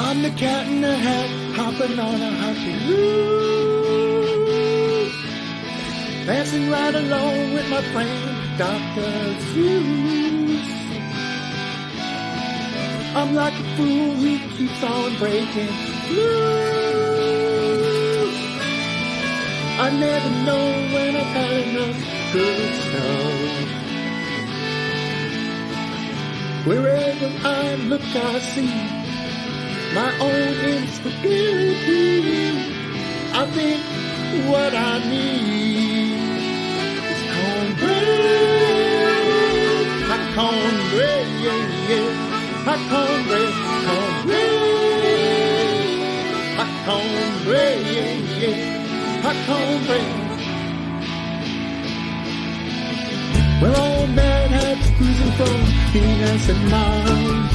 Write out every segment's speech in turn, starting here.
I'm the cat in the hat, hopping on a hockey roof, dancing right along with my friend Dr. Seuss. I'm like a fool who keeps on breaking loose. I never know when I've had enough good stuff. Wherever I look, I see my own instability. I think what I need is cornbread. Hot cornbread, yeah, yeah. Hot cornbread, cornbread. Hot cornbread, yeah, yeah. Hot cornbread. Well, all Mad Hat's cruising from Venus and Mars,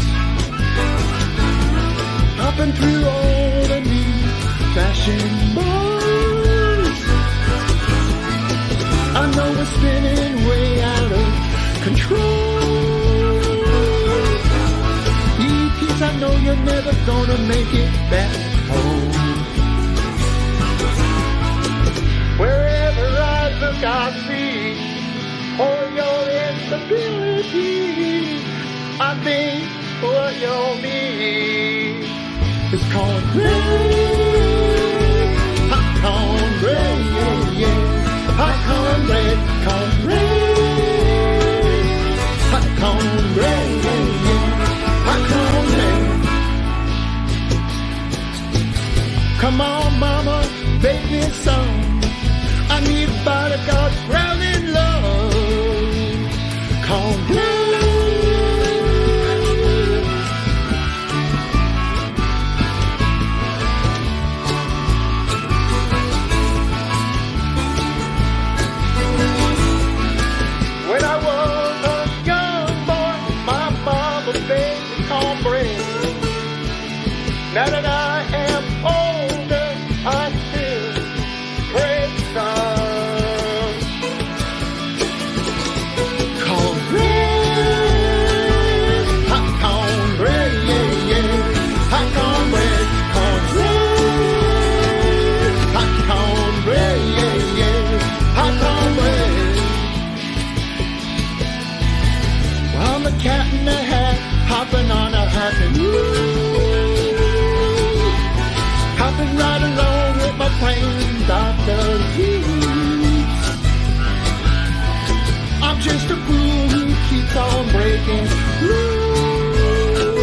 hopping through all the new fashion bars. I know we're spinning way out of control. ETs, I know you're never gonna make it back home. Wherever I look, I see all your instability. I think what you'll need is cornbread, hot cornbread, yeah, yeah. Hot cornbread, cornbread, hot cornbread, yeah, yeah. Hot cornbread. Come on, mama, bake me some. I need a bodyguard grounded love. Cornbread. When I was a young boy, my mama baked me cornbread. Now that I am older, I still crave some cornbread, hot cornbread, yeah, yeah. Hot cornbread, cornbread, hot cornbread, yeah, yeah. Hot cornbread. Well, I'm the cat in the hat, hopping on a happy roof, hopping right along with my friend Dr. Seuss. I'm just a fool who keeps on breaking rules.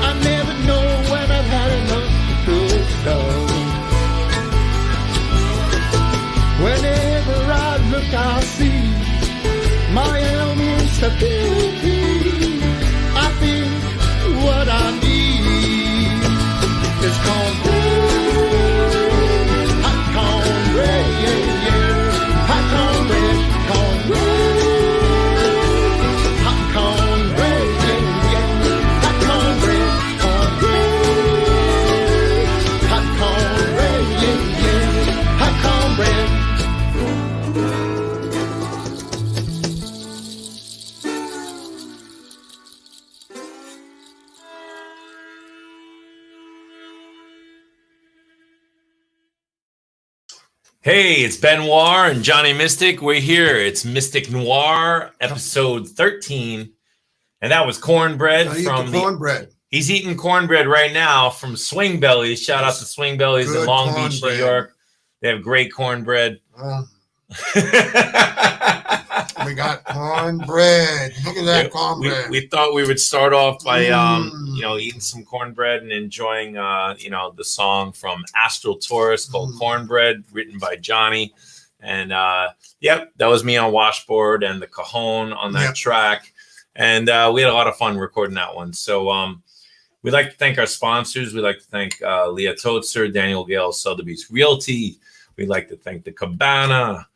I never know when I've had enough good stuff. Whenever I look, I see my own instability. I think what I need is cornbread, hot cornbread, yeah, yeah. Hot cornbread, cornbread, hot cornbread, yeah, yeah. Hot cornbread, cornbread, hot cornbread, yeah, yeah. Hot cornbread. Hey, it's Benoir and Johnny Mystic. We're here. It's MysticNoir, episode 13. And that was cornbread from cornbread. He's eating cornbread right now from Swing Bellies. Shout out to Swing Bellies in Long Beach, New York. They have great cornbread. We got cornbread. Look at that cornbread. We thought we would start off by eating some cornbread and enjoying the song from Astral Taurus called Cornbread, written by Johnny. And that was me on washboard and the cajon on that track. And we had a lot of fun recording that one. So we'd like to thank our sponsors. We'd like to thank Leah Totzer, Daniel Gale, Sotheby's Realty. We'd like to thank the Cabana.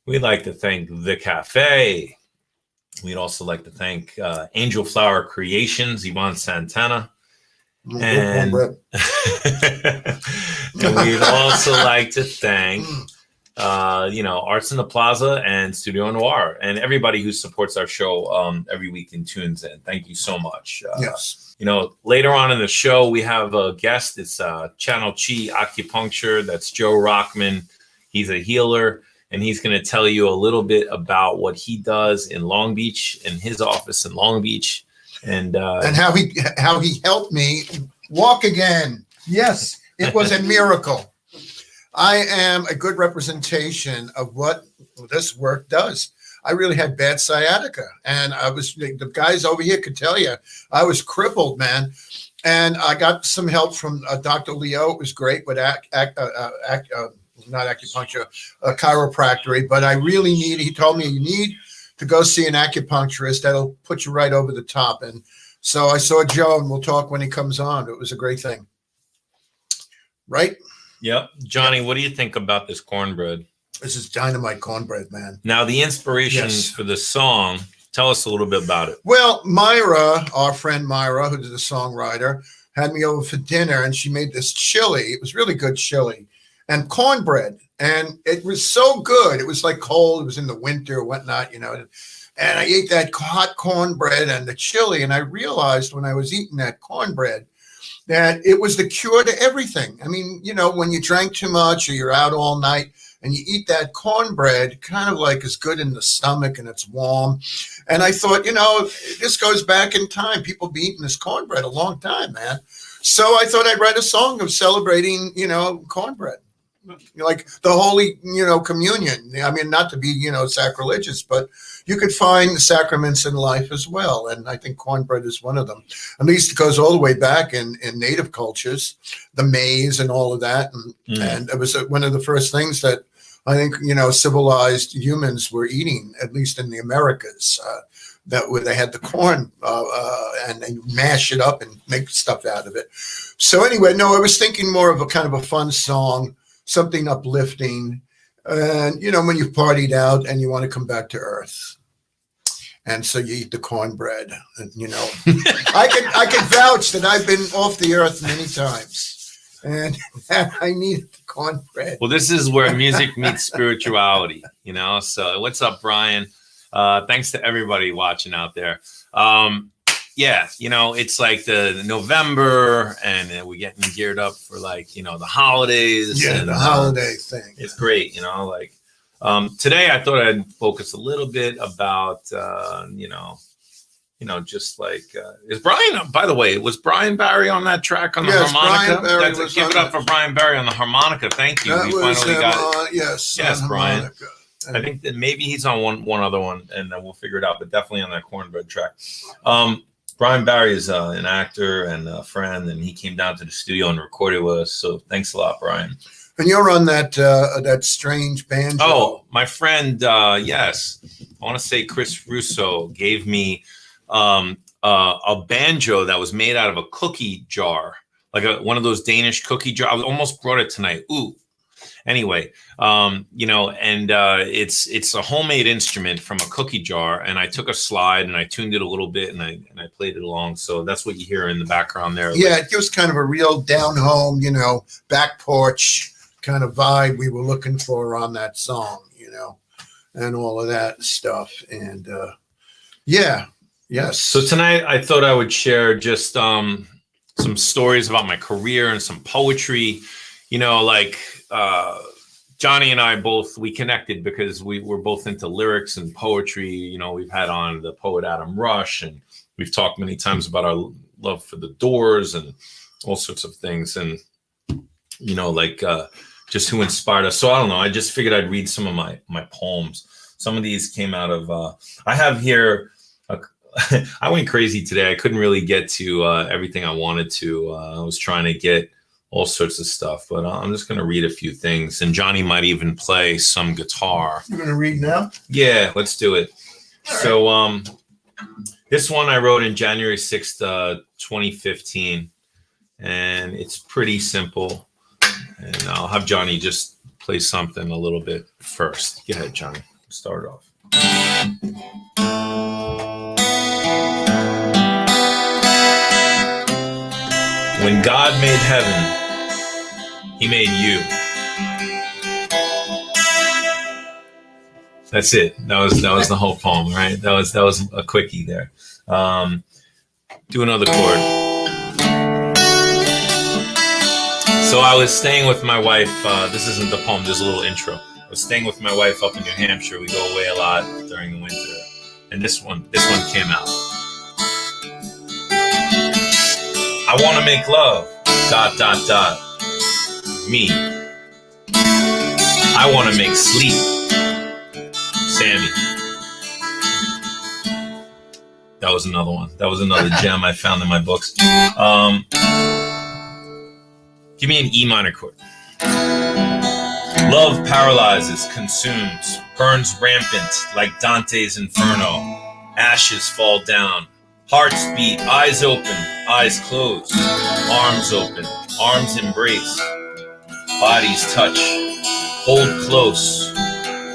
We'd like to thank The Cafe. We'd also like to thank Angel Flower Creations, Yvonne Santana. And, and we'd also like to thank, Arts in the Plaza and Studio Noir and everybody who supports our show every week and tunes in. Thank you so much. Yes. later on in the show, we have a guest. It's Channel Chi Acupuncture. That's Joe Rockman. He's a healer, and he's going to tell you a little bit about what he does in Long Beach, in his office in Long Beach, and how he helped me walk again. Yes, it was a miracle. I am a good representation of what this work does. I really had bad sciatica, and the guys over here could tell you I was crippled, man. And I got some help from Dr. Leo. It was great with not acupuncture, chiropractic, but I really he told me you need to go see an acupuncturist. That'll put you right over the top. And so I saw Joe, and we'll talk when he comes on. It was a great thing. Right? Yep. Johnny, what do you think about this cornbread? This is dynamite cornbread, man. Now, the inspiration for the song, tell us a little bit about it. Well, Myra, our friend Myra, who's the songwriter, had me over for dinner, and she made this chili. It was really good chili and cornbread. And it was so good. It was like cold. It was in the winter or whatnot, And I ate that hot cornbread and the chili, and I realized when I was eating that cornbread that it was the cure to everything. I mean, when you drank too much or you're out all night, and you eat that cornbread, kind of like is good in the stomach and it's warm. And I thought, this goes back in time. People be eating this cornbread a long time, man. So I thought I'd write a song of celebrating, cornbread. Like the Holy, Communion. I mean, not to be, sacrilegious, but you could find sacraments in life as well. And I think cornbread is one of them. At least it goes all the way back in native cultures, the maize and all of that. And it was one of the first things that I think, civilized humans were eating, at least in the Americas, where they had the corn and they mash it up and make stuff out of it. So anyway, no, I was thinking more of a kind of a fun song, something uplifting. And, when you've partied out and you want to come back to earth. And so you eat the cornbread, and, I can vouch that I've been off the earth many times. And I need the cornbread. Well, this is where music meets spirituality, So what's up, Brian? Thanks to everybody watching out there. It's like the November, and we're getting geared up for the holidays. Yeah, and, the holiday thing. It's great, today I thought I'd focus a little bit about, is Brian, by the way, was Brian Barry on that track on the harmonica? Give it up for Brian Barry on the harmonica. Thank you. We finally got it. Yes, Brian. I think that maybe he's on one other one, and we'll figure it out, but definitely on that cornbread track. Brian Barry is an actor and a friend, and he came down to the studio and recorded with us. So thanks a lot, Brian. And you're on that strange banjo. Oh, my friend, yes. I want to say Chris Russo gave me a banjo that was made out of a cookie jar, like one of those Danish cookie jars. I almost brought it tonight. Ooh. Anyway, it's a homemade instrument from a cookie jar, and I took a slide and I tuned it a little bit, and I played it along. So that's what you hear in the background there. Yeah, it gives kind of a real down home, back porch kind of vibe we were looking for on that song, and all of that stuff. And yes. So tonight I thought I would share just some stories about my career and some poetry. Johnny and I we connected because we were both into lyrics and poetry. We've had on the poet Adam Rush, and we've talked many times about our love for the Doors and all sorts of things. And, just who inspired us. So I don't know. I just figured I'd read some of my poems. Some of these came out of, I have here, I went crazy today. I couldn't really get to everything I wanted to. I was trying to get all sorts of stuff, but I'm just going to read a few things. And Johnny might even play some guitar. You're going to read now? Yeah, let's do it. All so this one I wrote in January 6th, 2015. And it's pretty simple. And I'll have Johnny just play something a little bit first. Go ahead, Johnny. Start off. When God made heaven, he made you. That's it. That was the whole poem, right? That was a quickie there. Do another chord. So I was staying with my wife. This isn't the poem. There's a little intro. I was staying with my wife up in New Hampshire. We go away a lot during the winter, and this one came out. I want to make love. ... Me. I want to make sleep. Sammy. That was another one. That was another gem I found in my books. Give me an E minor chord. Love paralyzes, consumes, burns rampant like Dante's Inferno. Ashes fall down. Hearts beat, eyes open, eyes closed. Arms open, arms embrace. Bodies touch, hold close.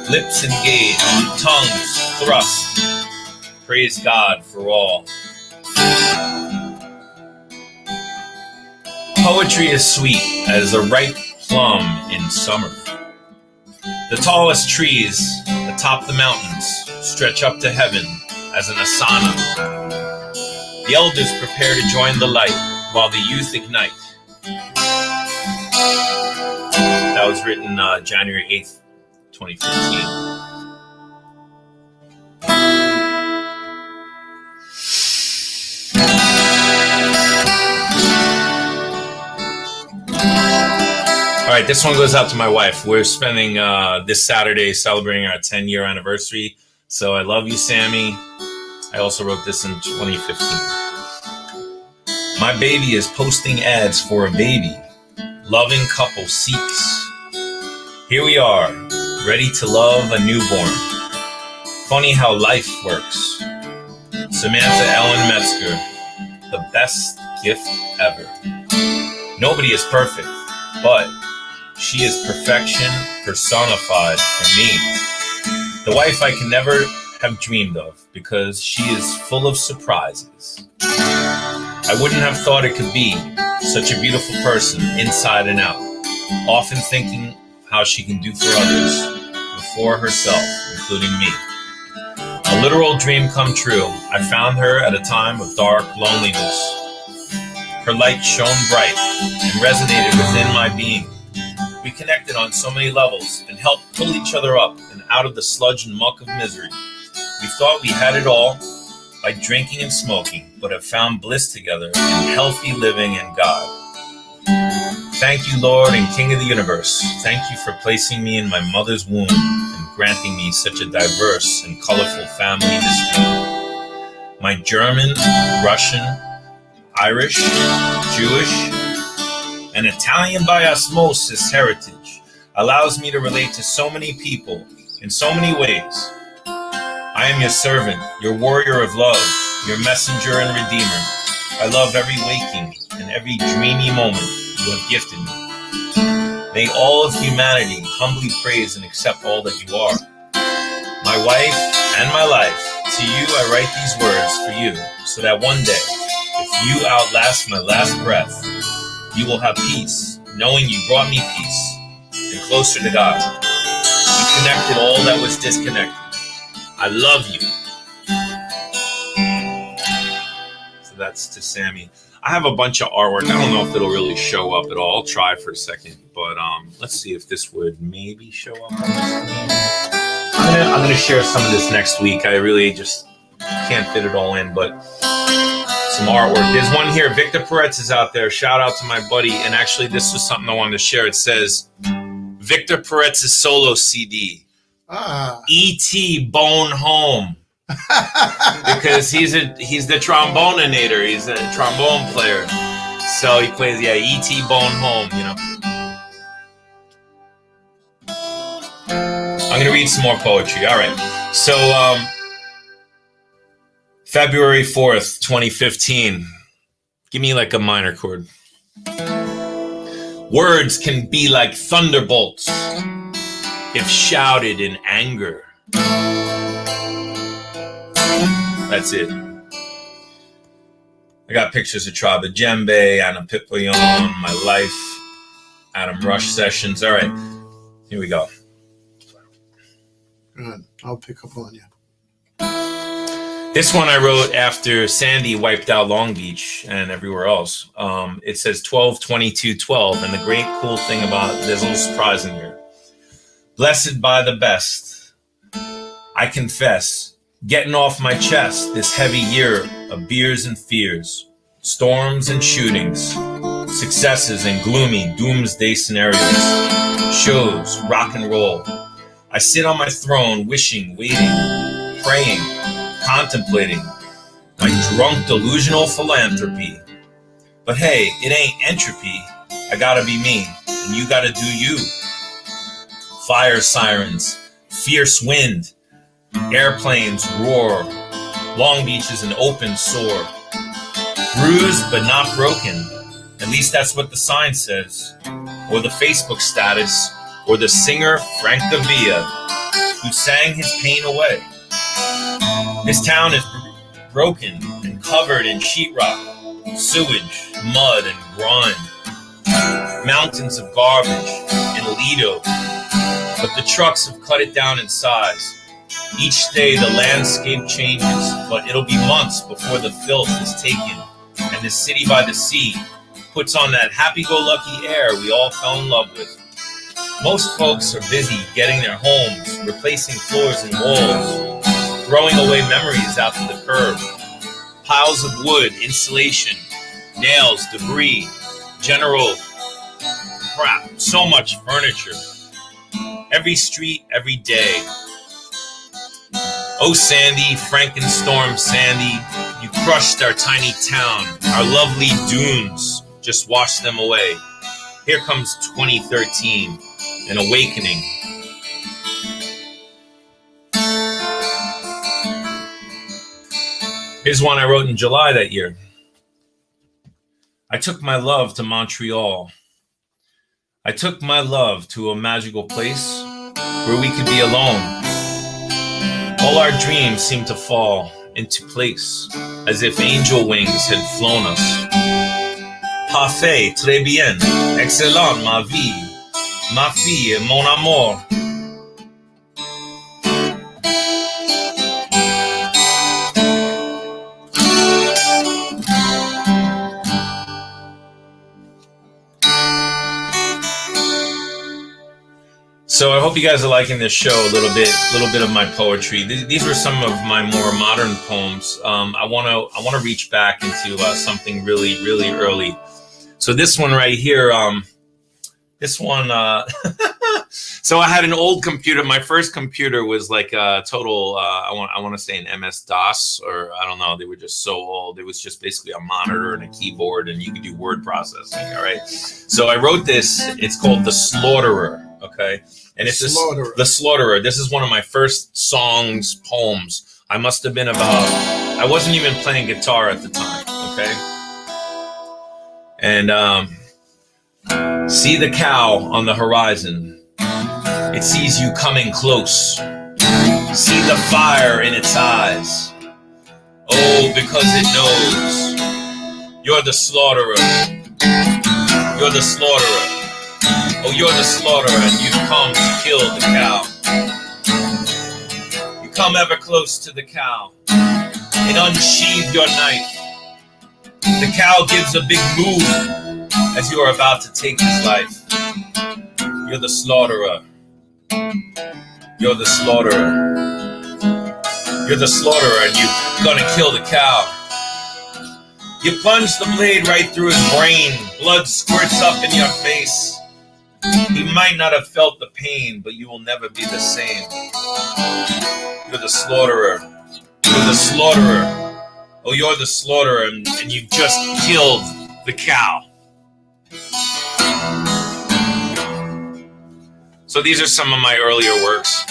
Lips engage, tongues thrust. Praise God for all. Poetry is sweet as a ripe plum in summer. The tallest trees atop the mountains stretch up to heaven as an asana. The elders prepare to join the light while the youth ignite. That was written January 8th, 2015. All right, this one goes out to my wife. We're spending this Saturday celebrating our 10-year anniversary. So I love you, Sammy. I also wrote this in 2015. My baby is posting ads for a baby. Loving couple seeks. Here we are, ready to love a newborn. Funny how life works. Samantha Ellen Metzger, the best gift ever. Nobody is perfect, but she is perfection personified for me. The wife I can never have dreamed of because she is full of surprises. I wouldn't have thought it could be such a beautiful person inside and out, often thinking how she can do for others before herself, including me. A literal dream come true. I found her at a time of dark loneliness. Her light shone bright and resonated within my being. We connected on so many levels and helped pull each other up and out of the sludge and muck of misery. We thought we had it all by drinking and smoking, but have found bliss together in healthy living in God. Thank you, Lord and King of the universe. Thank you for placing me in my mother's womb and granting me such a diverse and colorful family history. My German, Russian, Irish, Jewish, and Italian by osmosis heritage allows me to relate to so many people in so many ways. I am your servant, your warrior of love, your messenger and redeemer. I love every waking and every dreamy moment you have gifted me. May all of humanity humbly praise and accept all that you are. My wife and my life, to you I write these words for you, so that one day, if you outlast my last breath, you will have peace, knowing you brought me peace, and closer to God. You connected all that was disconnected. I love you. So that's to Sammy. I have a bunch of artwork. I don't know if it'll really show up at all. I'll try for a second, but let's see if this would maybe show up on the screen. I'm gonna share some of this next week. I really just can't fit it all in, but some artwork. There's one here. Victor Peretz is out there. Shout out to my buddy. And actually, this was something I wanted to share. It says Victor Peretz's solo CD. E.T. Bone Home. Because he's the tromboninator. He's a trombone player. So he plays, E.T. Bone Home, you know. I'm going to read some more poetry. All right. So, February 4th, 2015. Give me like a minor chord. Words can be like thunderbolts if shouted in anger. That's it. I got pictures of Traba Djembe, Anna Pipoyon, my life, Adam Rush sessions. All right, here we go. Good. I'll pick up on you. This one I wrote after Sandy wiped out Long Beach and everywhere else. It says 12/22/12, and the great cool thing about there's a little surprise in here. Blessed by the best, I confess, getting off my chest this heavy year of beers and fears, storms and shootings, successes and gloomy doomsday scenarios, shows, rock and roll. I sit on my throne, wishing, waiting, praying, contemplating my drunk delusional philanthropy. But hey, it ain't entropy. I gotta be me, and you gotta do you. Fire sirens, fierce wind, airplanes roar, Long Beach is an open sore. Bruised but not broken, at least that's what the sign says, or the Facebook status, or the singer Frank Gavia, who sang his pain away. This town is broken and covered in sheetrock, sewage, mud, and grime. Mountains of garbage in Lido, but the trucks have cut it down in size. Each day the landscape changes, but it'll be months before the filth is taken, and the city by the sea puts on that happy-go-lucky air we all fell in love with. Most folks are busy getting their homes, replacing floors and walls, throwing away memories out to the curb. Piles of wood, insulation, nails, debris, general crap, so much furniture. Every street, every day. Oh, Sandy, Frankenstorm Sandy, you crushed our tiny town. Our lovely dunes just washed them away. Here comes 2013, an awakening. Here's one I wrote in July that year. I took my love to Montreal. I took my love to a magical place where we could be alone. All our dreams seemed to fall into place as if angel wings had flown us. Parfait, très bien, excellent, ma vie, ma fille, mon amour. So I hope you guys are liking this show a little bit of my poetry. These were some of my more modern poems. I want to reach back into something really, really early. So this one right here, so I had an old computer. My first computer was like a total, I want to say an MS-DOS, or I don't know. They were just so old. It was just basically a monitor and a keyboard, and you could do word processing. All right. So I wrote this. It's called The Slaughterer. Okay. And it's The Slaughterer. This is one of my first songs, poems. I must have been I wasn't even playing guitar at the time. Okay. And see the cow on the horizon. It sees you coming close. See the fire in its eyes. Oh, because it knows you're the slaughterer. You're the slaughterer. Oh, you're the slaughterer, and you've come to kill the cow. You come ever close to the cow and unsheathe your knife. The cow gives a big move as you are about to take his life. You're the slaughterer. You're the slaughterer. You're the slaughterer, and you're gonna kill the cow. You plunge the blade right through his brain. Blood squirts up in your face. He might not have felt the pain, but you will never be the same. You're the slaughterer. You're the slaughterer. Oh, you're the slaughterer, and you've just killed the cow. So these are some of my earlier works.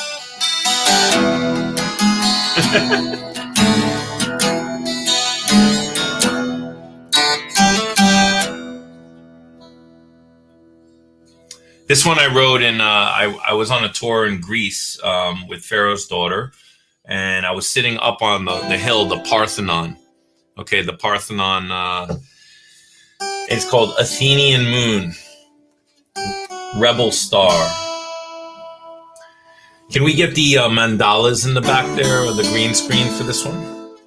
This one I wrote in, I was on a tour in Greece with Pharaoh's daughter, and I was sitting up on the hill, the Parthenon. Okay, the Parthenon, it's called Athenian Moon, Rebel Star. Can we get the mandalas in the back there, or the green screen for this one?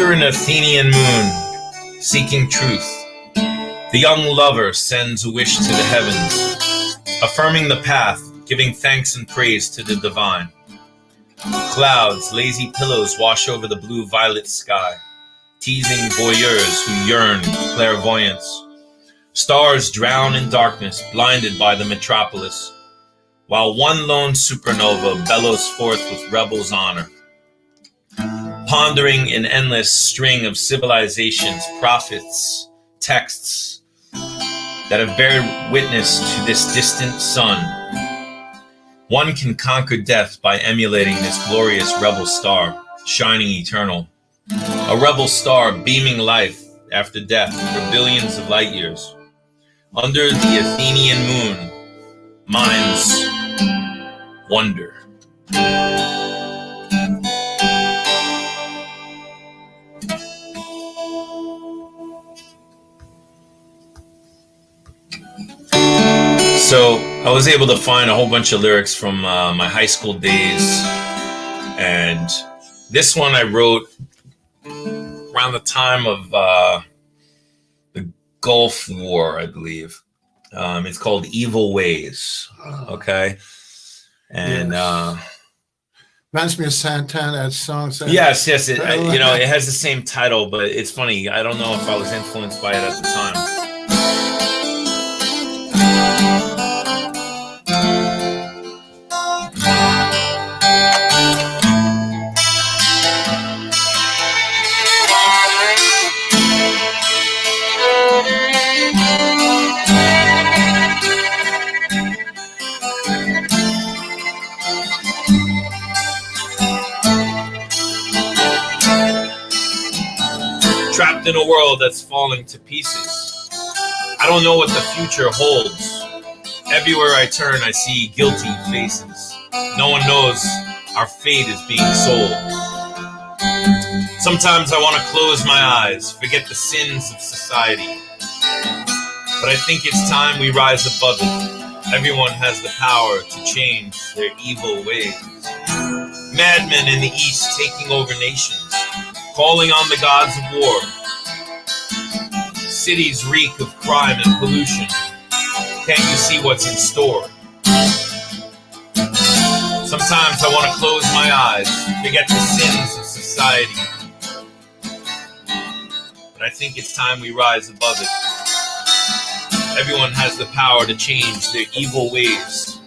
Under an Athenian moon, seeking truth, the young lover sends a wish to the heavens, affirming the path, giving thanks and praise to the divine. Clouds, lazy pillows wash over the blue-violet sky, teasing voyeurs who yearn clairvoyance. Stars drown in darkness, blinded by the metropolis, while one lone supernova bellows forth with rebels' honor. Pondering an endless string of civilizations, prophets, texts that have bear witness to this distant sun. One can conquer death by emulating this glorious rebel star, shining eternal. A rebel star beaming life after death for billions of light years. Under the Athenian moon, minds wonder. So I was able to find a whole bunch of lyrics from my high school days, and this one I wrote around the time of the Gulf War, I believe. It's called Evil Ways. Okay. And reminds me of Santana, that song. Yes. It has the same title, but it's funny. I don't know if I was influenced by it at the time. Trapped in a world that's falling to pieces. I don't know what the future holds. Everywhere I turn, I see guilty faces. No one knows our fate is being sold. Sometimes I want to close my eyes, forget the sins of society. But I think it's time we rise above it. Everyone has the power to change their evil ways. Madmen in the East taking over nations, calling on the gods of war. Cities reek of crime and pollution. Can't you see what's in store? Sometimes I want to close my eyes, forget the sins of society. But I think it's time we rise above it. Everyone has the power to change their evil ways.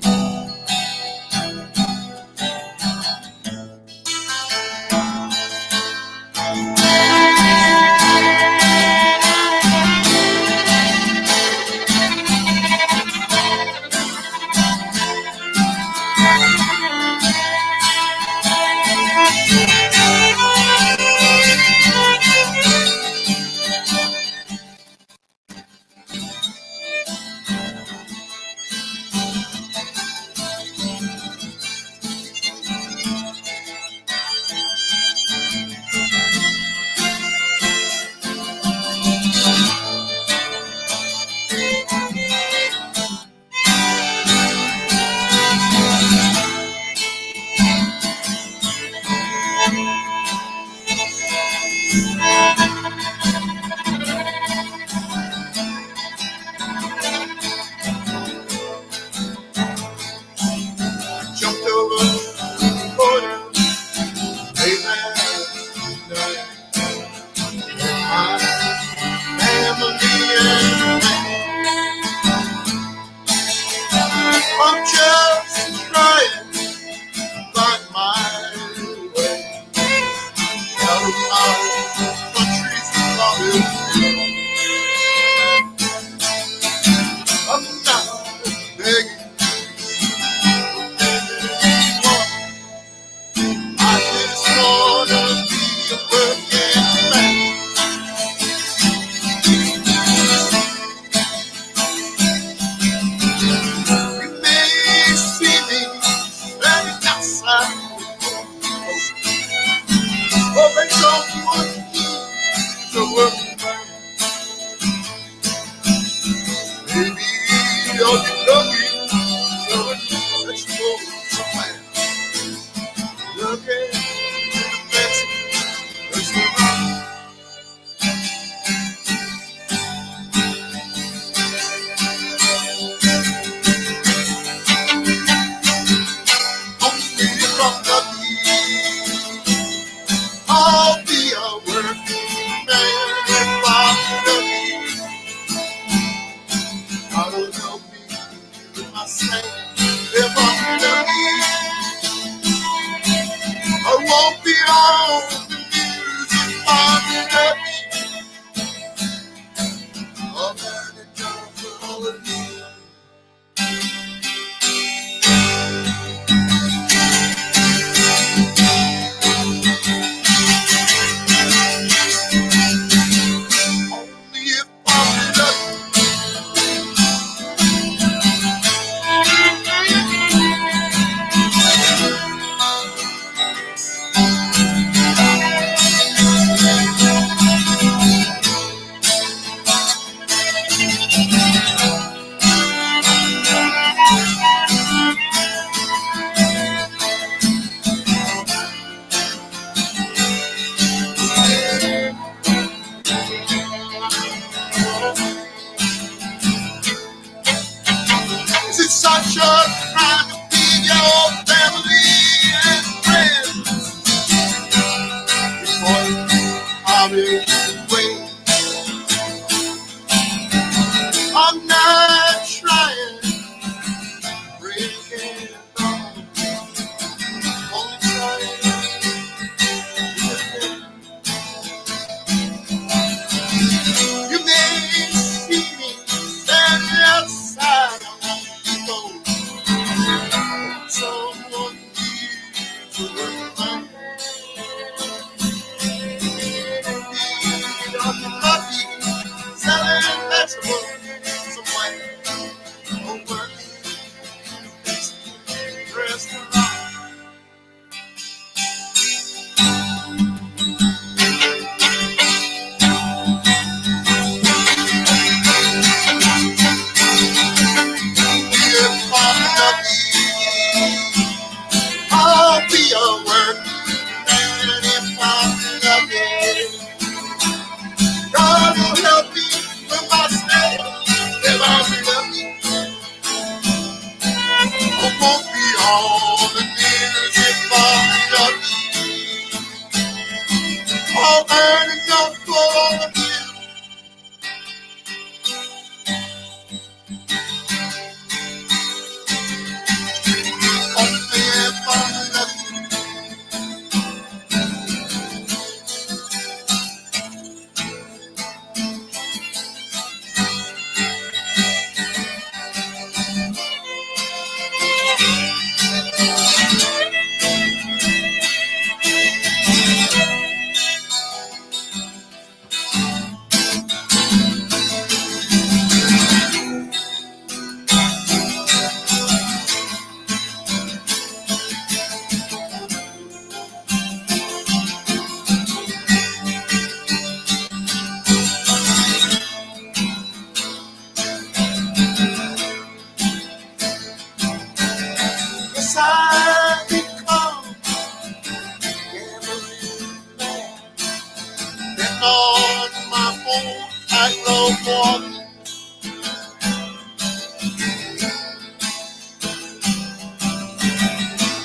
night road walking.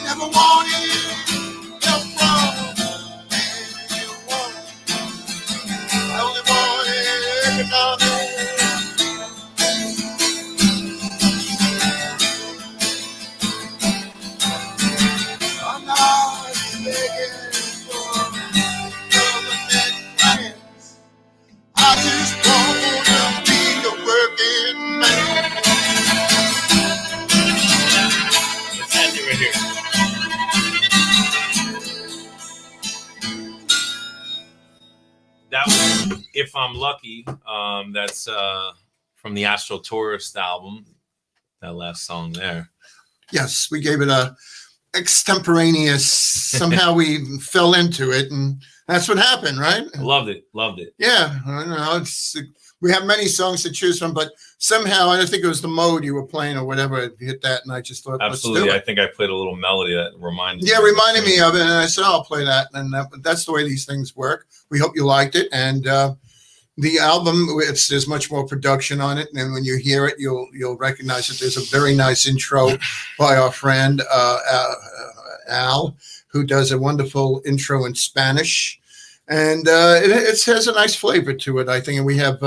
Never wanted help from anyone. I only wanted economic. I'm not begging for government grants. I just want to be a working man. Let's end it right here. That was If I'm Lucky. That's from the Astral Tourist album. That last song there. Yes, we gave it a extemporaneous. Somehow we fell into it, and that's what happened, right? Loved it. Loved it. Yeah, I don't know. We have many songs to choose from, but somehow I don't think it was the mode you were playing or whatever. It hit that, and I just thought, Absolutely. let's do I it. think I played a little melody that reminded Reminded me of it, and I said, I'll play that. And that's the way these things work. We hope you liked it. And the album, there's much more production on it. And when you hear it, you'll recognize that there's a very nice intro by our friend Al, who does a wonderful intro in Spanish. And it has a nice flavor to it, I think. And we have,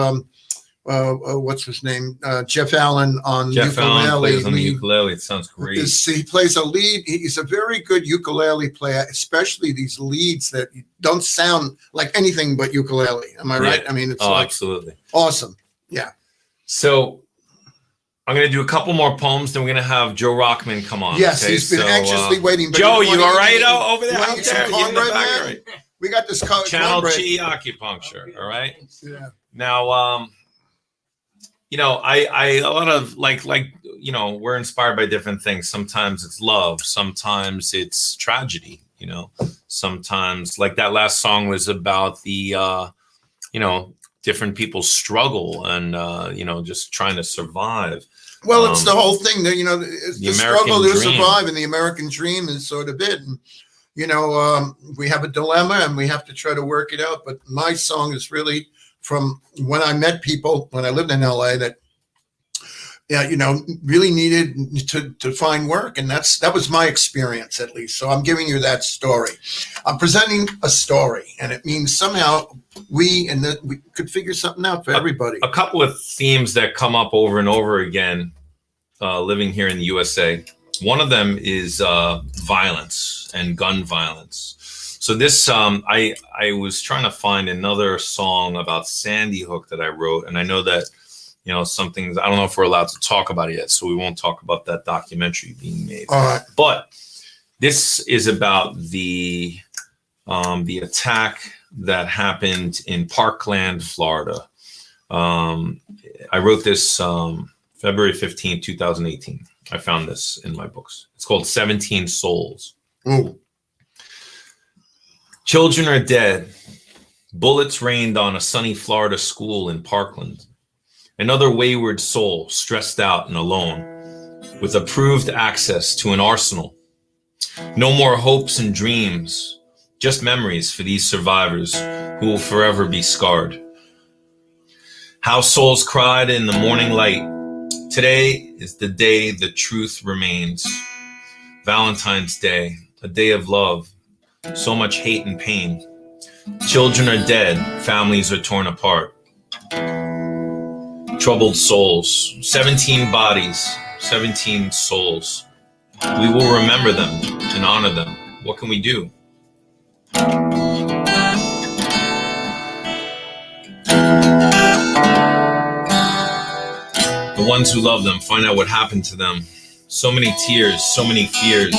what's his name? Jeff Allen on Jeff ukulele. Allen plays on the ukulele. It sounds great. He plays a lead. He's a very good ukulele player, especially these leads that don't sound like anything but ukulele. Am I right? I mean, it's absolutely awesome. Yeah. So I'm going to do a couple more poems, then we're going to have Joe Rockman come on. Yes, he's been anxiously waiting. Joe, you all right over there? You some cornbread, man? Right. We got this Channel cornbread. Chi acupuncture. All right. Yeah. Now, I a lot of like we're inspired by different things. Sometimes it's love. Sometimes it's tragedy. Sometimes like that last song was about the different people's struggle and just trying to survive. Well, it's the whole thing that the struggle to survive, and the American dream is sort of it. And we have a dilemma, and we have to try to work it out. But my song is really from when I met people when I lived in LA that really needed to find work, and that was my experience, at least. So I'm giving you that story. I'm presenting a story, and it means somehow we could figure something out for everybody. A couple of themes that come up over and over again, living here in the USA. One of them is violence and gun violence. So this, I was trying to find another song about Sandy Hook that I wrote, and I know that some things, I don't know if we're allowed to talk about it yet, so we won't talk about that documentary being made. All right. But this is about the attack that happened in Parkland, Florida. I wrote this February 15, 2018. I found this in my books. It's called 17 Souls. Ooh. Children are dead. Bullets rained on a sunny Florida school in Parkland. Another wayward soul, stressed out and alone, with approved access to an arsenal. No more hopes and dreams, just memories for these survivors who will forever be scarred. How souls cried in the morning light. Today is the day the truth remains. Valentine's Day, a day of love, so much hate and pain. Children are dead, families are torn apart. Troubled souls, 17 bodies, 17 souls. We will remember them and honor them. What can we do? The ones who love them, find out what happened to them. So many tears, so many fears.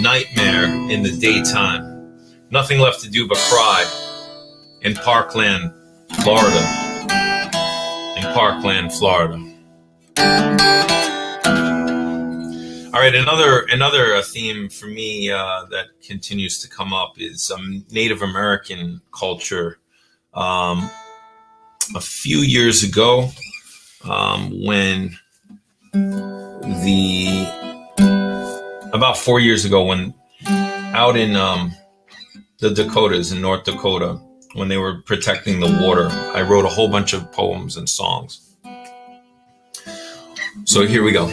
Nightmare in the daytime. Nothing left to do but cry. In Parkland, Florida. In Parkland, Florida. All right, another theme for me that continues to come up is Native American culture. A few years ago, about 4 years ago, when out in the Dakotas, in North Dakota, when they were protecting the water. I wrote a whole bunch of poems and songs. So here we go.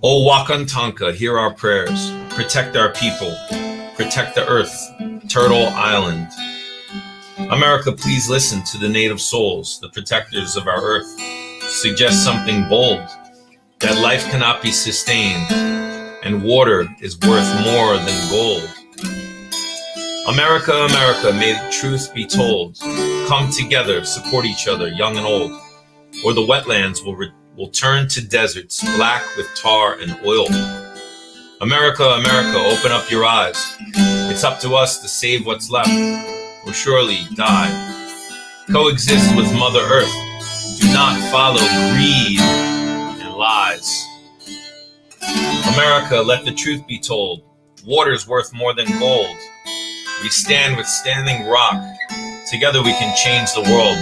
O Wakantanka, hear our prayers. Protect our people. Protect the earth, Turtle Island. America, please listen to the native souls, the protectors of our earth. Suggest something bold, that life cannot be sustained, and water is worth more than gold. America, America, may the truth be told. Come together, support each other, young and old, or the wetlands will turn to deserts, black with tar and oil. America, America, open up your eyes. It's up to us to save what's left, or surely die. Coexist with Mother Earth. Do not follow greed and lies. America, let the truth be told. Water's worth more than gold. We stand with Standing Rock. Together we can change the world.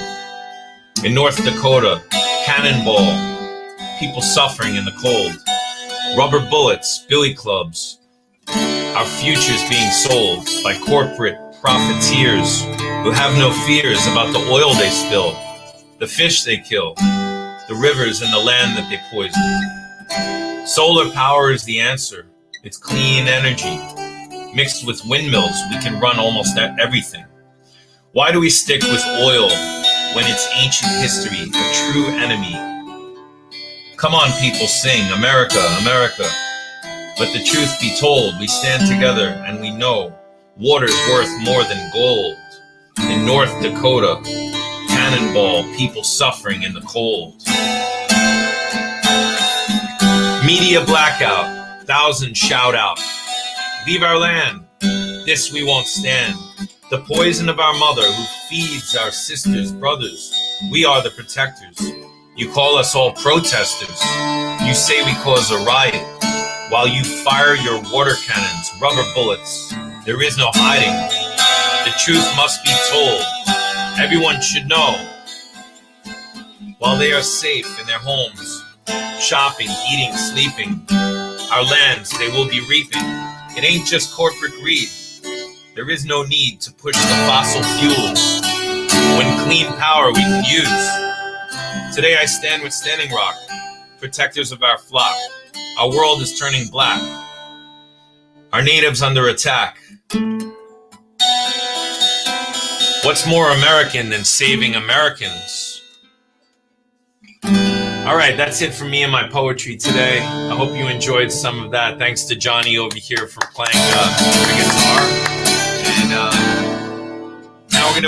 In North Dakota, cannonball, people suffering in the cold. Rubber bullets, billy clubs. Our future's being sold by corporate profiteers who have no fears about the oil they spill, the fish they kill, the rivers and the land that they poison. Solar power is the answer. It's clean energy. Mixed with windmills, we can run almost everything. Why do we stick with oil when it's ancient history, a true enemy? Come on, people, sing, America, America. Let the truth be told, we stand together and we know water's worth more than gold. In North Dakota, cannonball, people suffering in the cold. Media blackout, thousands shout out. Leave our land, this we won't stand. The poison of our mother who feeds our sisters, brothers. We are the protectors. You call us all protesters. You say we cause a riot. While you fire your water cannons, rubber bullets. There is no hiding. The truth must be told. Everyone should know. While they are safe in their homes, shopping, eating, sleeping, our lands they will be reaping. It ain't just corporate greed. There is no need to push the fossil fuels when clean power we can use. Today I stand with Standing Rock, protectors of our flock. Our world is turning black. Our natives under attack. What's more American than saving Americans? All right, that's it for me and my poetry today. I hope you enjoyed some of that. Thanks to Johnny over here for playing the guitar. And now we're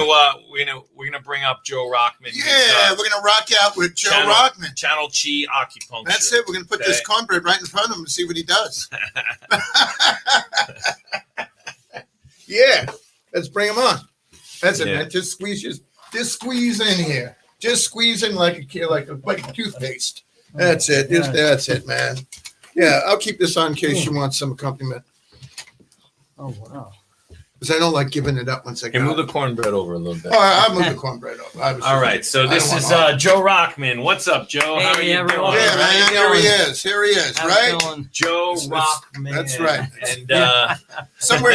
gonna bring up Joe Rockman. Yeah, we're gonna rock out with Joe Rockman. Channel Chi Acupuncture. That's it. We're gonna put this cornbread right in front of him and see what he does. Yeah, let's bring him on. That's it, man. Just squeeze in here. Just squeeze in like a toothpaste. That's it. That's it, man. Yeah, I'll keep this on in case you want some accompaniment. Oh, wow. Because I don't like giving it up once I Can move the cornbread over a little bit. Oh, I'll move the cornbread over. All right, so this is Joe Rockman. What's up, Joe? How are you everyone. doing? Yeah, man, here he is. Here he is, right? Joe Rockman. That's right. And somewhere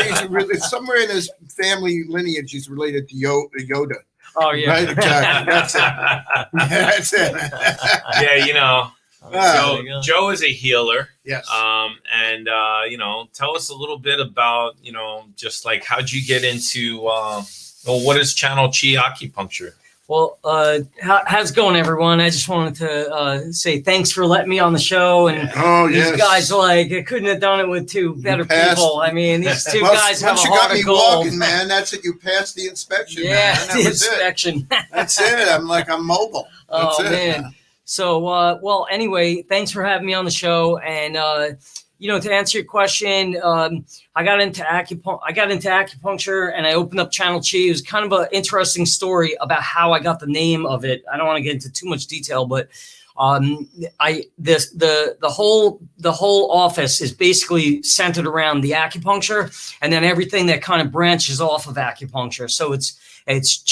in his family lineage, he's related to Yoda. Oh, yeah. Right, exactly. That's it. That's it. Yeah, you know. So Joe is a healer. Yes. And tell us a little bit about, just like how'd you get into what is Channel Chi Acupuncture? Well, how's it going, everyone? I just wanted to say thanks for letting me on the show. And these guys, I couldn't have done it with two better people. I mean, these two guys have a heart of gold. Once you got me walking, man, that's it. You passed the inspection. Yeah, man. the inspection. That's it. I'm mobile. That's it, man. So, anyway, thanks for having me on the show. And, to answer your question, I got into acupuncture and I opened up Channel Chi. It was kind of an interesting story about how I got the name of it. I don't want to get into too much detail, but the whole office is basically centered around the acupuncture and then everything that kind of branches off of acupuncture. So it's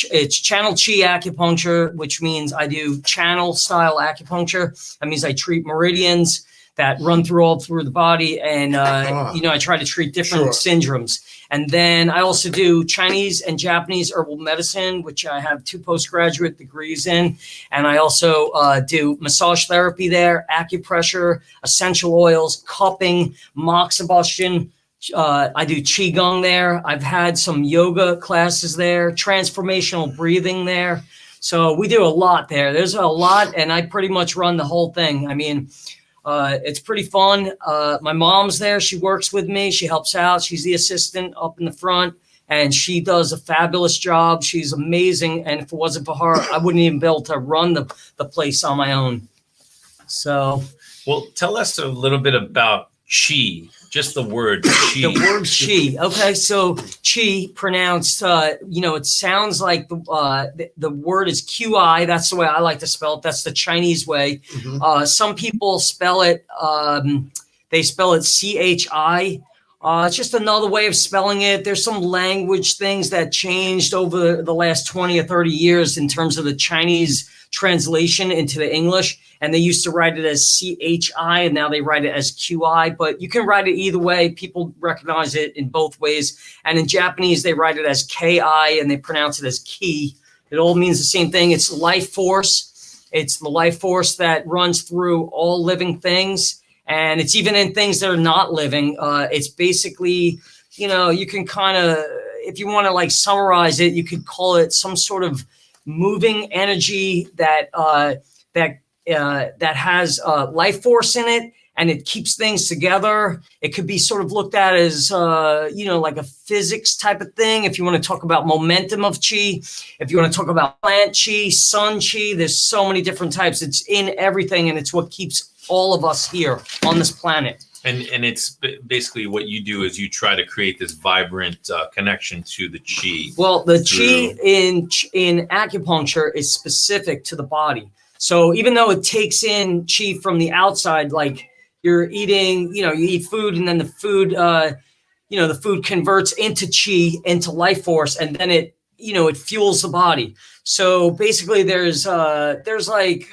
Channel Chi Acupuncture, which means I do channel style acupuncture. That means I treat meridians that run all through the body. And, I try to treat different syndromes. And then I also do Chinese and Japanese herbal medicine, which I have 2 postgraduate degrees in. And I also do massage therapy there, acupressure, essential oils, cupping, moxibustion. I do Qigong there. I've had some yoga classes there, transformational breathing there. So we do a lot there. There's a lot, and I pretty much run the whole thing. I mean, it's pretty fun. My mom's there. She works with me. She helps out. She's the assistant up in the front, and she does a fabulous job. She's amazing. And if it wasn't for her, I wouldn't even be able to run the place on my own. So, well, tell us a little bit about Qi, just the word Qi. The word Qi. Okay, so Qi pronounced, it sounds like the word is QI. That's the way I like to spell it. That's the Chinese way. Mm-hmm. Some people spell it, they spell it CHI. It's just another way of spelling it. There's some language things that changed over the last 20 or 30 years in terms of the Chinese translation into the English. And they used to write it as CHI, and now they write it as QI. But you can write it either way. People recognize it in both ways. And in Japanese, they write it as KI, and they pronounce it as ki. It all means the same thing. It's life force. It's the life force that runs through all living things. And it's even in things that are not living. It's basically, you can kind of, if you want to like summarize it, you could call it some sort of moving energy that has life force in it, and it keeps things together. It could be sort of looked at as, like a physics type of thing. If you want to talk about momentum of Qi, if you want to talk about plant Qi, sun Qi, there's so many different types. It's in everything, and it's what keeps all of us here on this planet. And it's basically what you do is you try to create this vibrant connection to the Qi. Well, the Qi in acupuncture is specific to the body. So even though it takes in Qi from the outside, like you're eating, you eat food, and then the food, the food converts into Qi, into life force, and then it fuels the body. So basically there's like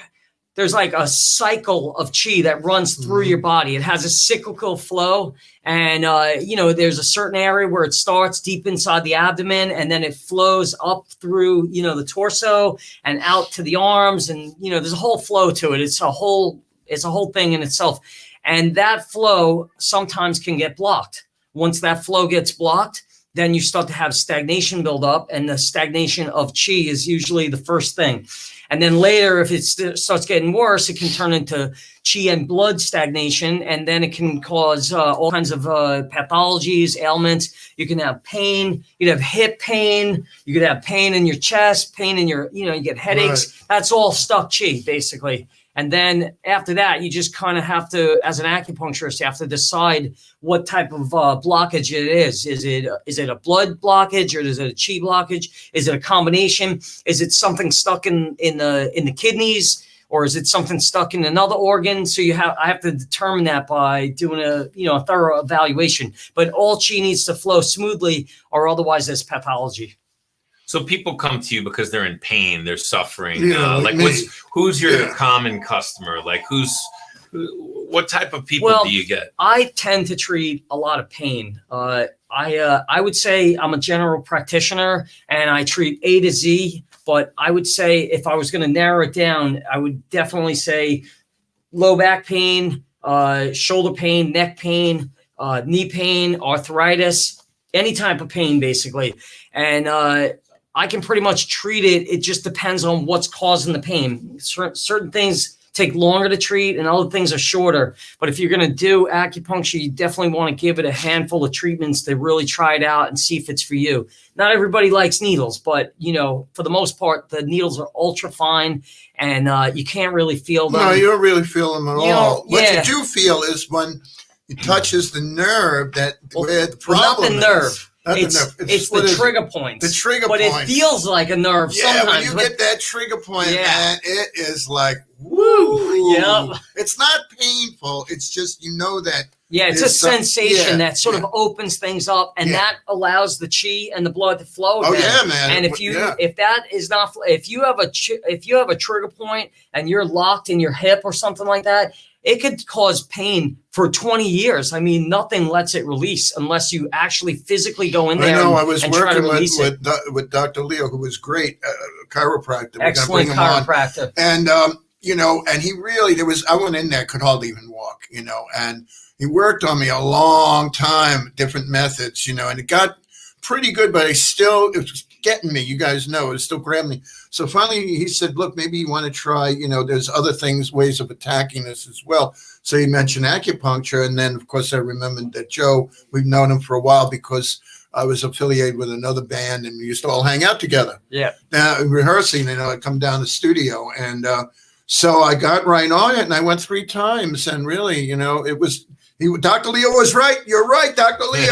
a cycle of Qi that runs through your body. It has a cyclical flow, and there's a certain area where it starts deep inside the abdomen, and then it flows up through the torso and out to the arms, and there's a whole flow to it. It's a whole thing in itself, and that flow sometimes can get blocked. Once that flow gets blocked, then you start to have stagnation build up, and the stagnation of Qi is usually the first thing. And then later, if it starts getting worse, it can turn into Qi and blood stagnation, and then it can cause all kinds of pathologies, ailments. You can have pain. You could have hip pain. You could have pain in your chest, pain in your, you get headaches. Right. That's all stuck Qi, basically. And then after that, you just kind of have to, as an acupuncturist, you have to decide what type of blockage it is. Is it a blood blockage, or is it a Qi blockage? Is it a combination? Is it something stuck in the kidneys, or is it something stuck in another organ? So I have to determine that by doing a thorough evaluation. But all Qi needs to flow smoothly, or otherwise there's pathology. So people come to you because they're in pain, they're suffering. Who's your common customer? Like what type of people do you get? I tend to treat a lot of pain. I would say I'm a general practitioner, and I treat A to Z. But I would say if I was going to narrow it down, I would definitely say low back pain, shoulder pain, neck pain, knee pain, arthritis, any type of pain, basically. And I can pretty much treat it. It just depends on what's causing the pain. Certain things take longer to treat, and other things are shorter. But if you're going to do acupuncture, you definitely want to give it a handful of treatments to really try it out and see if it's for you. Not everybody likes needles, but for the most part, the needles are ultra fine, and you can't really feel them. No, you don't really feel them at all. What you do feel is when it touches the nerve where the problem is. Not the nerve. It's the trigger points. The trigger point. But it feels like a nerve sometimes. Yeah, when you get that trigger point, man, it is like, woo. Yep. It's not painful. It's just, that. Yeah, it's a sensation that sort of opens things up, and that allows the Qi and the blood to flow again. Oh yeah, man. And if you have a trigger point and you're locked in your hip or something like that, it could cause pain for 20 years. I mean, nothing lets it release unless you actually physically go in there. I know. I was and try to working release it. with Dr. Leo, who was great, chiropractor. We're gonna Excellent bring him on. chiropractor. And, and he really, I went in there, could hardly even walk, and he worked on me a long time, different methods, and it got pretty good, but it was getting me. You guys know, it still grabbed me. So finally he said, look, maybe you want to try, there's other ways of attacking this as well. So he mentioned acupuncture. And then, of course, I remembered that Joe, we've known him for a while because I was affiliated with another band and we used to all hang out together. Yeah. Now, rehearsing, I'd come down to the studio. And so I got right on it and I went 3 times. And really, it was, Dr. Leo was right. You're right, Dr. Leo.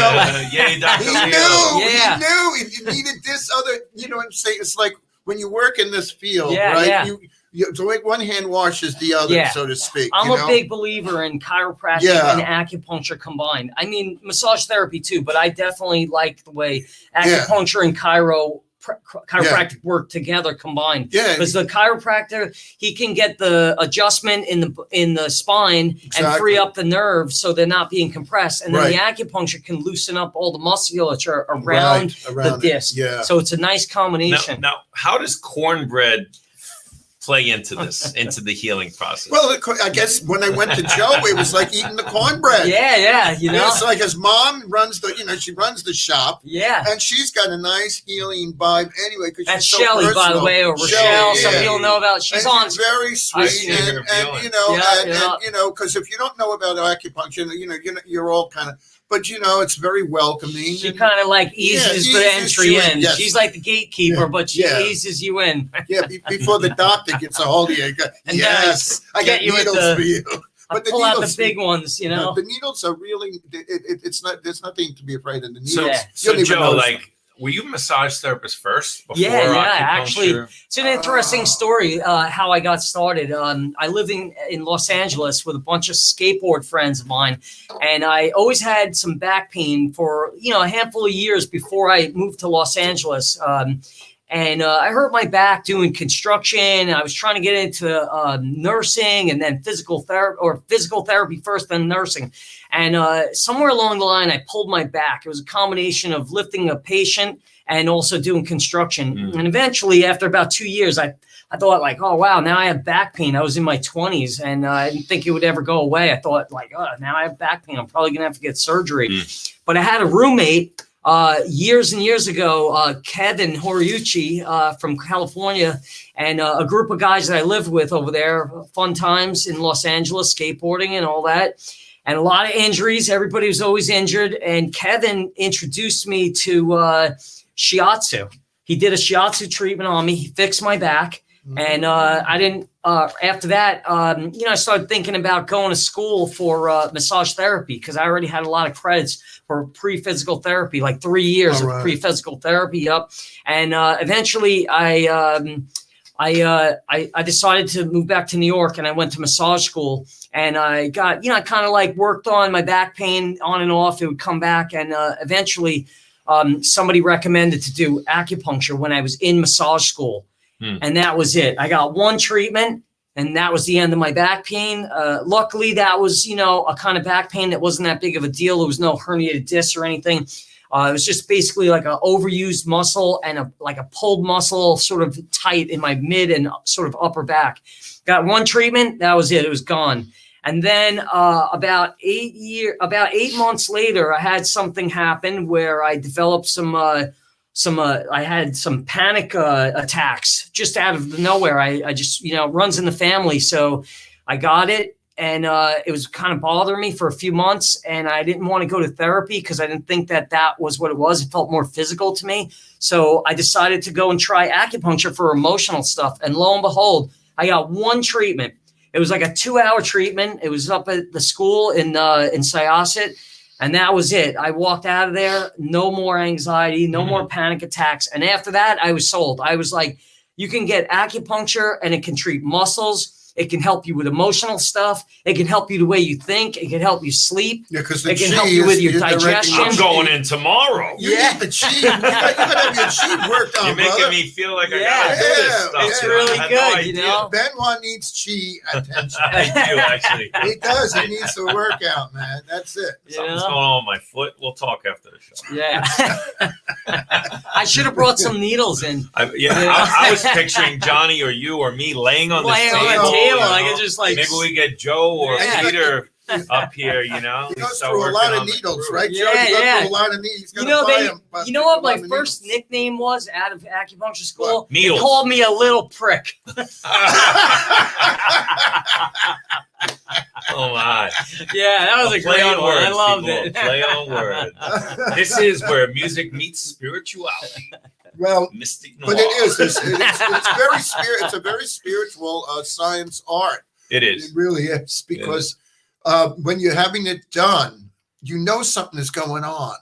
Yay, Dr. He Leo. knew. Yeah. He knew. If you needed this other, I'm saying, it's like when you work in this field, Yeah, right? yeah. You so like one hand washes the other, Yeah. so to speak. I'm a big believer in chiropractic Yeah. and acupuncture combined. I mean, massage therapy too, but I definitely like the way acupuncture and chiropractic work together combined. Yeah. Because the chiropractor, he can get the adjustment in the spine and Exactly. free up the nerves so they're not being compressed. And then Right. the acupuncture can loosen up all the musculature around the it. disc. Yeah. So it's a nice combination. Now, how does cornbread play into this, into the healing process? Well, I guess when I went to Joe, it was like eating the cornbread. Yeah, It's like his mom runs she runs the shop. Yeah. And she's got a nice healing vibe anyway. That's she's so Shelly, by the personal. way, or Rochelle. Shelly, Some yeah. people know about. She's And on. very sweet, seen her and feeling. because if you don't know about acupuncture, you're all kind of, but it's very welcoming. She and- kind of like eases the entry you in. Yes. She's like the gatekeeper, Yeah. but she Yeah. eases you in. Yeah, before the doctor gets a hold of you. And Yes, I get got you with needles the- for you. I But the pull out the needles- big ones, you know. The needles are really. It's not. There's nothing to be afraid of. The needles. So, Yeah. so You'll even Joe, notice like, were you a massage therapist first before Yeah, acupuncture? actually. It's an interesting story how I got started. I lived in Los Angeles with a bunch of skateboard friends of mine, and I always had some back pain for a handful of years before I moved to Los Angeles. And I hurt my back doing construction. I was trying to get into nursing and then physical therapy first, then nursing. And somewhere along the line, I pulled my back. It was a combination of lifting a patient and also doing construction. And eventually, after about 2 years, I thought like, oh, wow, now I have back pain. I was in my 20s and I didn't think it would ever go away. I thought like, oh, now I have back pain. I'm probably going to have to get surgery. But I had a roommate years and years ago, Kevin Horiuchi from California, and a group of guys that I lived with over there. Fun times in Los Angeles, skateboarding and all that. And a lot of injuries. Everybody was always injured. And Kevin introduced me to shiatsu. He did a shiatsu treatment on me. He fixed my back. And I didn't, after that, I started thinking about going to school for massage therapy because I already had a lot of credits for pre-physical therapy, like 3 years of pre-physical therapy up. And eventually I decided to move back to New York and I went to massage school and I got, I kind of like worked on my back pain on and off. It would come back. And eventually somebody recommended to do acupuncture when I was in massage school. And that was it. I got one treatment and that was the end of my back pain. Luckily, that was, a kind of back pain that wasn't that big of a deal. There was no herniated discs or anything. It was just basically like an overused muscle and a pulled muscle sort of tight in my mid and sort of upper back. Got one treatment. That was it. It was gone. And then about 8 months later, I had something happen where I developed I had some panic attacks just out of nowhere. I just, runs in the family. So I got it and it was kind of bothering me for a few months and I didn't want to go to therapy because I didn't think that was what it was. It felt more physical to me. So I decided to go and try acupuncture for emotional stuff. And lo and behold, I got one treatment. It was like a 2-hour treatment. It was up at the school in Syosset. And that was it. I walked out of there, no more anxiety, no more panic attacks. And after that, I was sold. I was like, you can get acupuncture and it can treat muscles. It can help you with emotional stuff. It can help you the way you think. It can help you sleep. Yeah, because it can help you with your digestion. I'm going in tomorrow. You need the chi. You gotta have your chi worked on, You're making brother. me feel like I gotta do this stuff. It's really good, you know. Benoir needs chi attention. I do, actually. He does. He needs to work out, man. That's it. Something's going on with my foot. We'll talk after the show. Yeah. I should have brought some needles in. I was picturing Johnny or you or me laying on the table. I could just like maybe we get Joe or Peter up here, you know. He goes through a lot of needles, right, Joe? Yeah, He goes through a lot of needles. You know what my first nickname was out of acupuncture school? What? Needles. They called me a little prick. Oh my! Yeah, that was a play great on one. words. I loved People. it. Play on words. This is where music meets spirituality. Well, MysticNoir. but it is. It's very It's a very spiritual science art. It is. It really is, because when you're having it done, you know something is going on.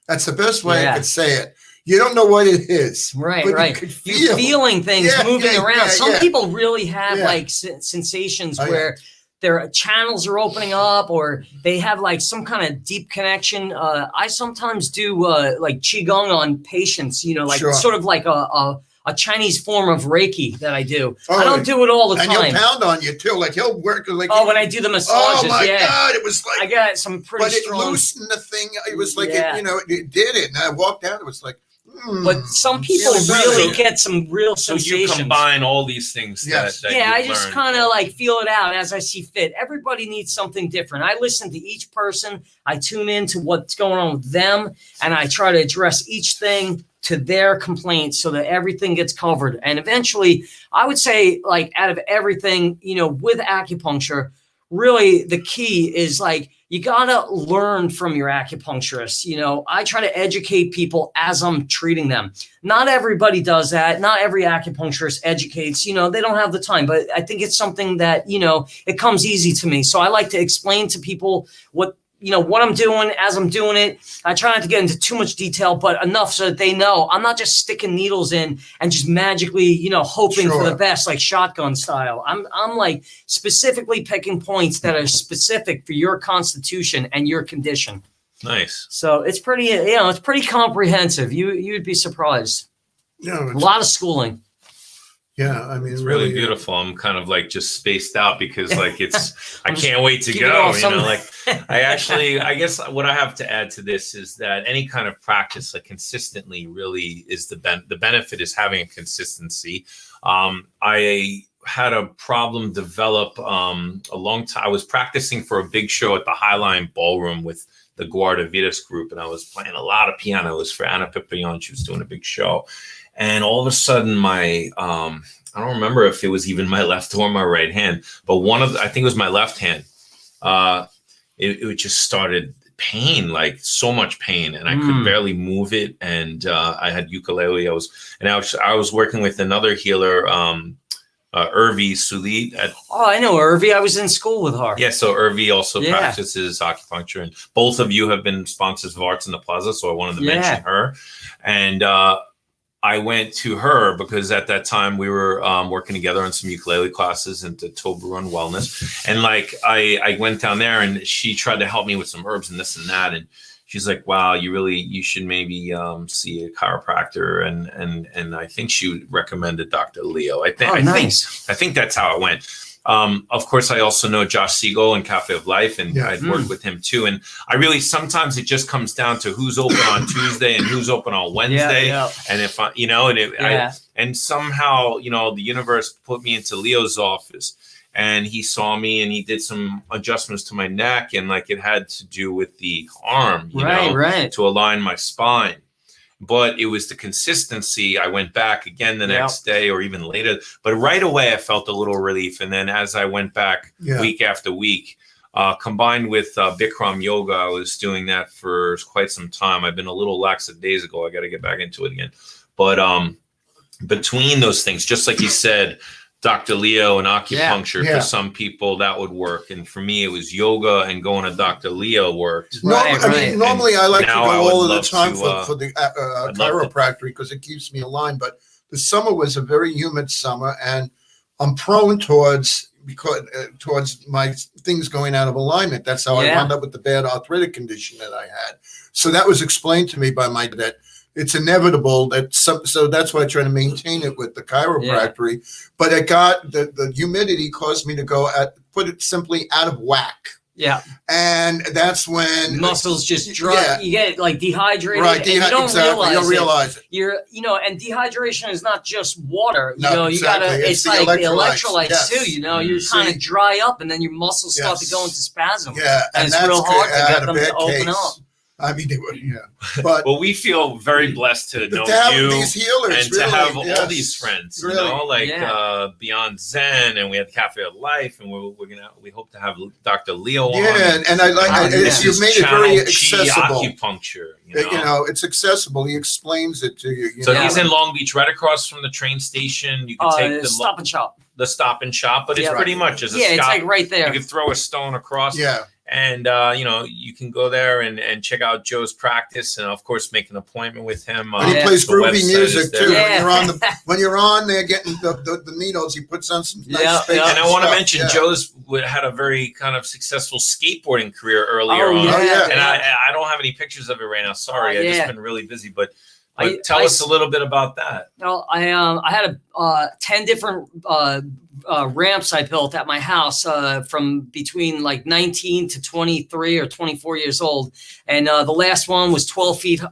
That's the best way I could say it. You don't know what it is. Right, but right. You're feeling things moving around. Some people really have like sensations where their channels are opening up, or they have like some kind of deep connection. I sometimes do like Qigong on patients, you know, like sort of like a Chinese form of Reiki that I do. I don't do it all the time. And he'll pound on you too. Like he'll work like when I do the massages. Oh my God, it was like I got some pretty strong. But it loosened the thing. It was like it did it. And I walked out, it was like but some people really get some real sensations. So you combine all these things. That I just kind of like feel it out as I see fit. Everybody needs something different. I listen to each person. I tune into what's going on with them, and I try to address each thing to their complaints so that everything gets covered. And eventually, I would say, like, out of everything, you know, with acupuncture, really the key is like, you got to learn from your acupuncturist. You know, I try to educate people as I'm treating them. Not everybody does that. Not every acupuncturist educates, you know, they don't have the time, but I think it's something that, you know, it comes easy to me. So I like to explain to people what I'm doing as I'm doing it. I try not to get into too much detail, but enough so that they know I'm not just sticking needles in and just magically, you know, hoping for the best, like shotgun style. I'm like specifically picking points that are specific for your constitution and your condition. Nice. So it's pretty, you know, it's pretty comprehensive. You'd be surprised. Yeah, a lot of schooling. Yeah, I mean, it's really beautiful. I'm kind of like just spaced out because like I can't wait to go. You know, like I guess what I have to add to this is that any kind of practice, like consistently, really is the benefit is having a consistency. I had a problem develop a long time. I was practicing for a big show at the Highline Ballroom with the Guarda Vidas group, and I was playing a lot of piano. It was for Anna Pipion. She was doing a big show. And all of a sudden, my I don't remember if it was even my left or my right hand, but I think it was my left hand. It just started pain, like so much pain, and I could barely move it. And I had ukulele. I was working with another healer, Urvi Sulit. I know Urvi. I was in school with her. Yeah, so Urvi also practices acupuncture, and both of you have been sponsors of Arts in the Plaza, so I wanted to mention her. And I went to her because at that time we were working together on some ukulele classes into Toblerone Wellness. And like, I went down there and she tried to help me with some herbs and this and that. And she's like, wow, you should maybe see a chiropractor. And I think she recommended Dr. Leo. I think that's how it went. Of course, I also know Josh Siegel and Cafe of Life, and I'd worked with him too. And I really, sometimes it just comes down to who's open on Tuesday and who's open on Wednesday. And if I, you know, and somehow, you know, the universe put me into Leo's office, and he saw me and he did some adjustments to my neck, and like it had to do with the arm, you know, to align my spine. But it was the consistency. I went back again the next day or even later. But right away, I felt a little relief. And then as I went back week after week, combined with Bikram yoga, I was doing that for quite some time. I've been a little lackadaisical. I got to get back into it again. But between those things, just like you said, Dr. Leo and acupuncture, for some people that would work. And for me, it was yoga and going to Dr. Leo worked. Normally I like to go all of the time for the chiropractor because it keeps me aligned. But the summer was a very humid summer, and I'm prone towards because towards my things going out of alignment. That's how I wound up with the bad arthritic condition that I had. So that was explained to me by my that it's inevitable that so that's why I try to maintain it with the chiropractic. But it got the humidity caused me to go put it simply out of whack. Yeah. And that's when muscles just dry. Yeah. You get like dehydrated. Right. And you don't exactly. You don't realize it. You're, and dehydration is not just water. You know, exactly. You gotta, it's like the electrolytes too, you kind of dry up and then your muscles start to go into spasm. Yeah. And it's real hard to get them to open up. I mean, they were, but well, we feel very blessed to know you these healers, and to have all these friends. You know, like Beyond Zen, and we have Cafe of Life, and we hope to have Dr. Leo on. Yeah, and I like you've made it very accessible. Acupuncture, it's accessible. He explains it to you. So he's in Long Beach, right across from the train station. You can take the Stop and Shop. The Stop and Shop, but it's pretty much as a stop. It's like right there. You can throw a stone across. Yeah. And you can go there and check out Joe's practice, and of course make an appointment with him. And he plays groovy music too. Yeah. When you're on there getting the needles, he puts on some nice space. And I want to mention Joe's had a very kind of successful skateboarding career earlier on. And I don't have any pictures of it right now. Sorry, I've just been really busy. But tell us a little bit about that. Well, I had 10 different ramps I built at my house from between like 19 to 23 or 24 years old. And the last one was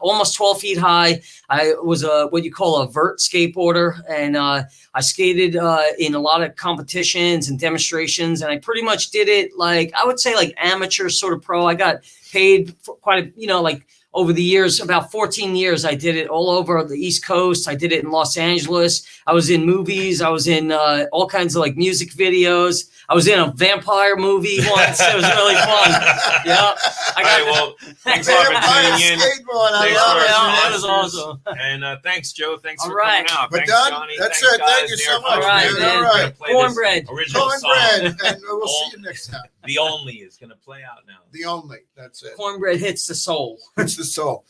almost 12 feet high. I was what you call a vert skateboarder. And I skated in a lot of competitions and demonstrations. And I pretty much did it like, I would say like amateur sort of pro. I got paid for quite a, over the years, about 14 years, I did it all over the East Coast. I did it in Los Angeles. I was in movies. I was in all kinds of like music videos. I was in a vampire movie once. It was really fun. Yeah. Thanks for tuning in. That was awesome. And thanks, Joe. Thanks for coming out. But thanks, done. Johnny. That's thanks, it. guys. Thank you so much. All right, man. All right. Cornbread. Cornbread. And we'll see you next time. The Only is going to play out now. The Only. That's it. Cornbread hits the soul. Hits the soul.